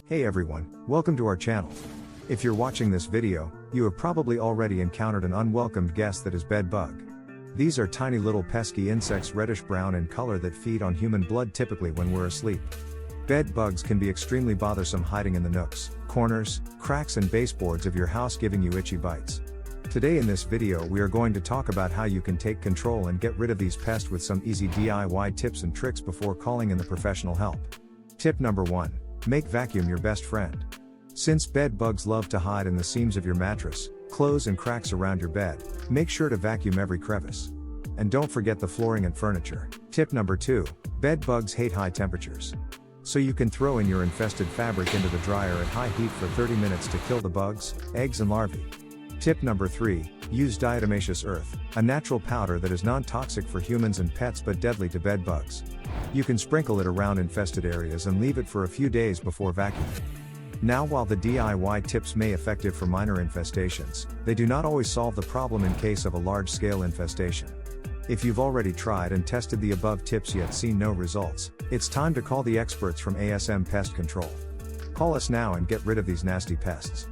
Hey everyone, welcome to our channel. If you're watching this video, you have probably already encountered an unwelcomed guest that is bed bug. These are tiny little pesky insects reddish brown in color that feed on human blood typically when we're asleep. Bed bugs can be extremely bothersome, hiding in the nooks, corners, cracks and baseboards of your house, giving you itchy bites. Today in this video we are going to talk about how you can take control and get rid of these pests with some easy DIY tips and tricks before calling in the professional help. Tip number 1. Make vacuum your best friend. Since bed bugs love to hide in the seams of your mattress, clothes and cracks around your bed, make sure to vacuum every crevice. And don't forget the flooring and furniture. Tip number 2. Bed bugs hate high temperatures. So you can throw in your infested fabric into the dryer at high heat for 30 minutes to kill the bugs, eggs and larvae. Tip number 3. Use diatomaceous earth, a natural powder that is non-toxic for humans and pets but deadly to bed bugs. You can sprinkle it around infested areas and leave it for a few days before vacuuming. Now, while the DIY tips may be effective for minor infestations, they do not always solve the problem in case of a large-scale infestation. If you've already tried and tested the above tips yet seen no results, it's time to call the experts from ASM Pest Control. Call us now and get rid of these nasty pests.